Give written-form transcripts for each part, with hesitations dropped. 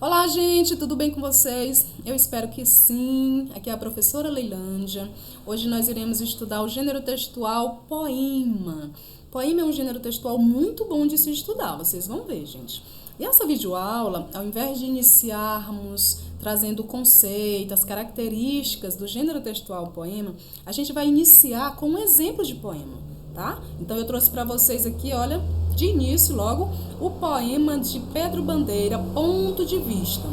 Olá, gente, tudo bem com vocês? Eu espero que sim. Aqui é a professora Leilândia. Hoje nós iremos estudar o gênero textual poema. Poema é um gênero textual muito bom de se estudar, vocês vão ver, gente. E essa videoaula, ao invés de iniciarmos trazendo o conceito, as características do gênero textual poema, a gente vai iniciar com um exemplo de poema, tá? Então eu trouxe para vocês aqui, olha, de início logo, o poema de Pedro Bandeira, Ponto de Vista.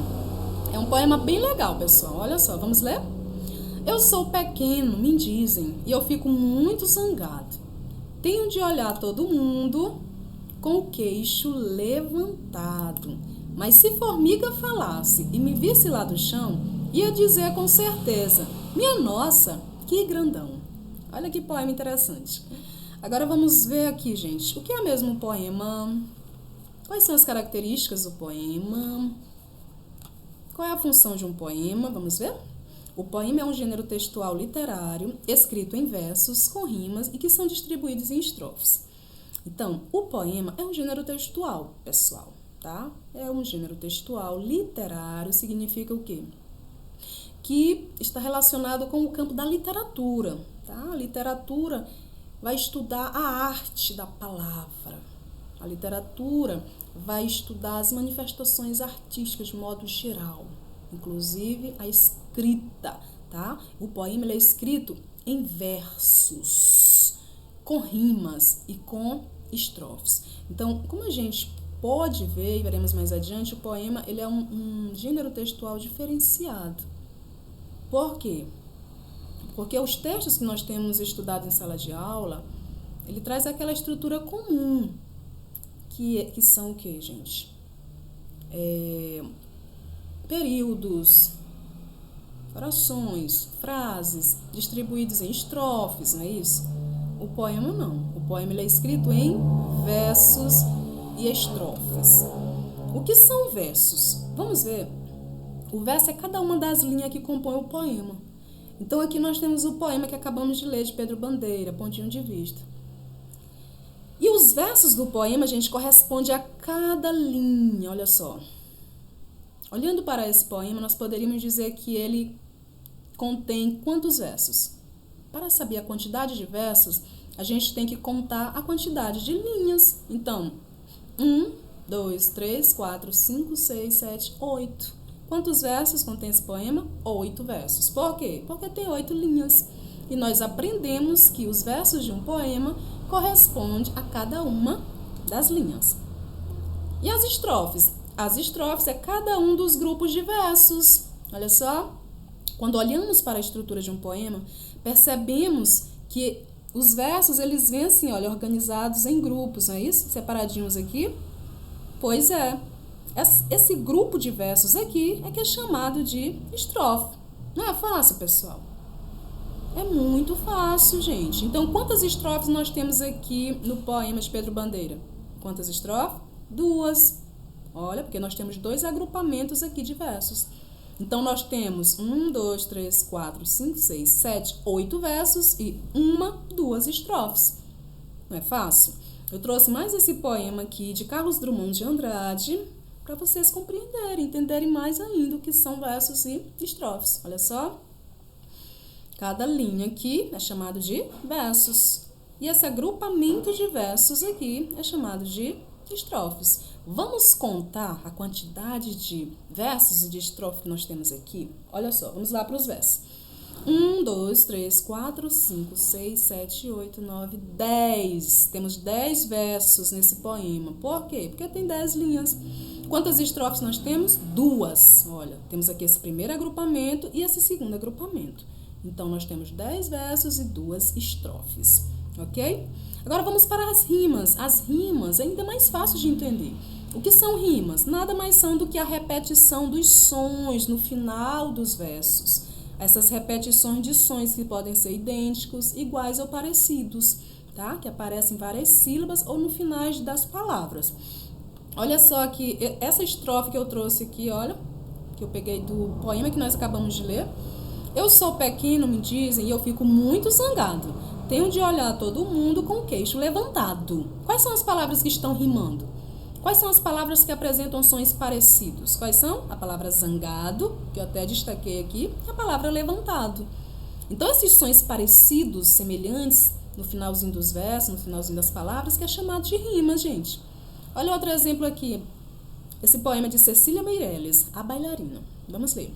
É um poema bem legal, pessoal. Olha só, vamos ler? Eu sou pequeno, me dizem, e eu fico muito zangado. Tenho de olhar todo mundo com o queixo levantado. Mas se formiga falasse e me visse lá do chão, ia dizer com certeza: minha nossa, que grandão. Olha que poema interessante. Agora vamos ver aqui, gente, o que é mesmo um poema? Quais são as características do poema? Qual é a função de um poema? Vamos ver? O poema é um gênero textual literário, escrito em versos, com rimas e que são distribuídos em estrofes. Então, o poema é um gênero textual, pessoal, tá? É um gênero textual literário, significa o quê? Que está relacionado com o campo da literatura, tá? A literatura vai estudar a arte da palavra. A literatura vai estudar as manifestações artísticas de modo geral, inclusive a escrita, tá? O poema ele é escrito em versos, com rimas e com estrofes. Então, como a gente pode ver e veremos mais adiante, o poema ele é um gênero textual diferenciado. Por quê? Porque os textos que nós temos estudado em sala de aula, ele traz aquela estrutura comum, que são o quê, gente? Períodos, orações, frases, distribuídos em estrofes, não é isso? O poema não. O poema ele é escrito em versos e estrofes. O que são versos? Vamos ver. O verso é cada uma das linhas que compõem o poema. Então, aqui nós temos o poema que acabamos de ler, de Pedro Bandeira, Pontinho de Vista. E os versos do poema, gente, correspondem a cada linha, olha só. Olhando para esse poema, nós poderíamos dizer que ele contém quantos versos? Para saber a quantidade de versos, a gente tem que contar a quantidade de linhas. Então, 1, 2, 3, 4, 5, 6, 7, 8. Quantos versos contém esse poema? 8 versos. Por quê? Porque tem 8 linhas. E nós aprendemos que os versos de um poema correspondem a cada uma das linhas. E as estrofes? As estrofes é cada um dos grupos de versos. Olha só. Quando olhamos para a estrutura de um poema, percebemos que os versos, eles vêm assim, olha, organizados em grupos, não é isso? Separadinhos aqui. Pois é. Esse grupo de versos aqui é que é chamado de estrofe. Não é fácil, pessoal? É muito fácil, gente. Então, quantas estrofes nós temos aqui no poema de Pedro Bandeira? Quantas estrofes? 2. Olha, porque nós temos 2 agrupamentos aqui de versos. Então, nós temos 1, 2, 3, 4, 5, 6, 7, 8 versos e 1, 2 estrofes. Não é fácil? Eu trouxe mais esse poema aqui de Carlos Drummond de Andrade para vocês compreenderem, entenderem mais ainda o que são versos e estrofes. Olha só. Cada linha aqui é chamado de versos. E esse agrupamento de versos aqui é chamado de estrofes. Vamos contar a quantidade de versos e de estrofes que nós temos aqui? Olha só, vamos lá para os versos. 1, 2, 3, 4, 5, 6, 7, 8, 9, 10. Temos 10 versos nesse poema. Por quê? Porque tem 10 linhas. Quantas estrofes nós temos? 2. Olha, temos aqui esse primeiro agrupamento e esse segundo agrupamento. Então, nós temos 10 versos e 2 estrofes, ok? Agora, vamos para as rimas. As rimas é ainda mais fácil de entender. O que são rimas? Nada mais são do que a repetição dos sons no final dos versos. Essas repetições de sons que podem ser idênticos, iguais ou parecidos, tá? Que aparecem várias sílabas ou no final das palavras. Olha só aqui, essa estrofe que eu trouxe aqui, olha, que eu peguei do poema que nós acabamos de ler. Eu sou pequeno, me dizem, e eu fico muito zangado. Tenho de olhar todo mundo com o queixo levantado. Quais são as palavras que estão rimando? Quais são as palavras que apresentam sons parecidos? Quais são? A palavra zangado, que eu até destaquei aqui, e a palavra levantado. Então, esses sons parecidos, semelhantes, no finalzinho dos versos, no finalzinho das palavras, que é chamado de rima, gente. Olha outro exemplo aqui. Esse poema de Cecília Meirelles, A Bailarina. Vamos ler.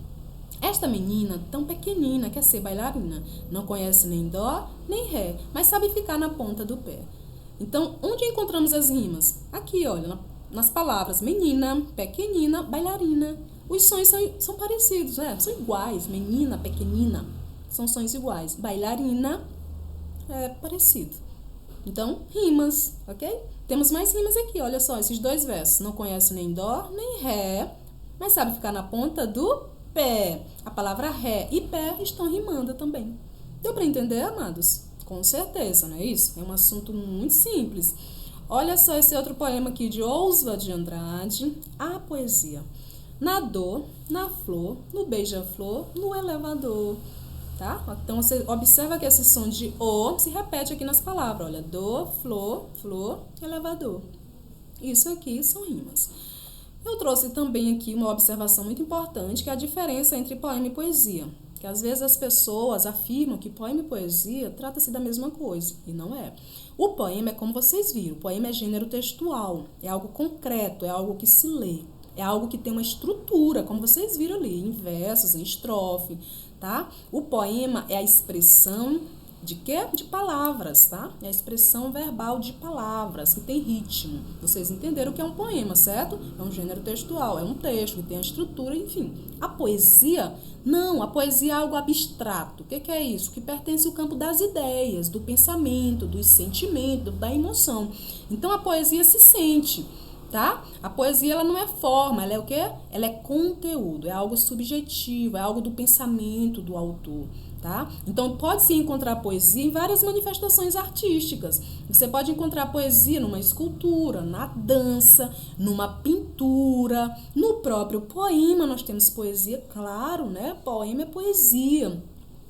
Esta menina, tão pequenina, quer ser bailarina. Não conhece nem dó, nem ré, mas sabe ficar na ponta do pé. Então, onde encontramos as rimas? Aqui, olha, nas palavras menina, pequenina, bailarina. Os sons são parecidos, né? São iguais. Menina, pequenina, são sons iguais. Bailarina é parecido. Então, rimas, ok? Temos mais rimas aqui, olha só, esses dois versos. Não conhece nem dó, nem ré, mas sabe ficar na ponta do pé. A palavra ré e pé estão rimando também. Deu para entender, amados? Com certeza, não é isso? É um assunto muito simples. Olha só esse outro poema aqui de Oswald de Andrade, A Poesia. Na dor, na flor, no beija-flor, no elevador. Tá? Então, você observa que esse som de O se repete aqui nas palavras. Olha, dor, flor, flor, elevador. Isso aqui são rimas. Eu trouxe também aqui uma observação muito importante, que é a diferença entre poema e poesia. Que às vezes as pessoas afirmam que poema e poesia trata-se da mesma coisa, e não é. O poema é como vocês viram, o poema é gênero textual, é algo concreto, é algo que se lê, é algo que tem uma estrutura, como vocês viram ali, em versos, em estrofe, tá? O poema é a expressão de quê? De palavras, tá? É a expressão verbal de palavras, que tem ritmo. Vocês entenderam o que é um poema, certo? É um gênero textual, é um texto que tem a estrutura, enfim. A poesia, não, a poesia é algo abstrato. O que é isso? Que pertence ao campo das ideias, do pensamento, dos sentimentos, da emoção. Então, a poesia se sente, tá? A poesia, ela não é forma, ela é o quê? Ela é conteúdo, é algo subjetivo, é algo do pensamento do autor. Tá? Então, pode-se encontrar poesia em várias manifestações artísticas. Você pode encontrar poesia numa escultura, na dança, numa pintura, no próprio poema nós temos poesia, claro, né? Poema é poesia,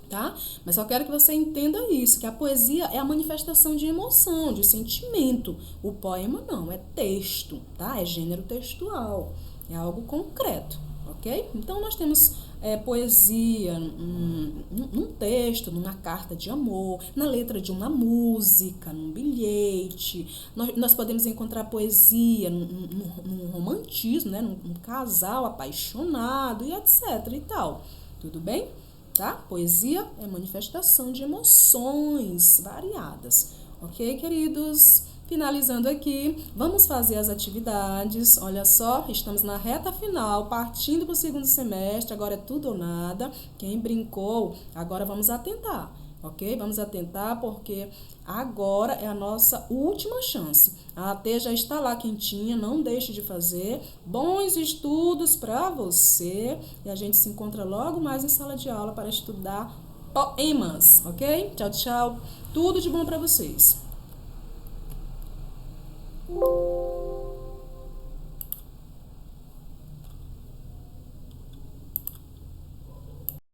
tá? Mas eu quero que você entenda isso, que a poesia é a manifestação de emoção, de sentimento. O poema não, é texto, tá? É gênero textual, é algo concreto, ok? Então, nós temos poesia num texto, numa carta de amor, na letra de uma música, num bilhete. Nós podemos encontrar poesia num romantismo, né? Num casal apaixonado e etc. e tal. Tudo bem? Tá? Poesia é manifestação de emoções variadas. Ok, queridos? Finalizando aqui, vamos fazer as atividades. Olha só, estamos na reta final, partindo para o segundo semestre, agora é tudo ou nada. Quem brincou, agora vamos atentar, ok? Vamos atentar porque agora é a nossa última chance. A AT já está lá quentinha, não deixe de fazer. Bons estudos para você e a gente se encontra logo mais em sala de aula para estudar poemas, ok? Tchau, tchau. Tudo de bom para vocês.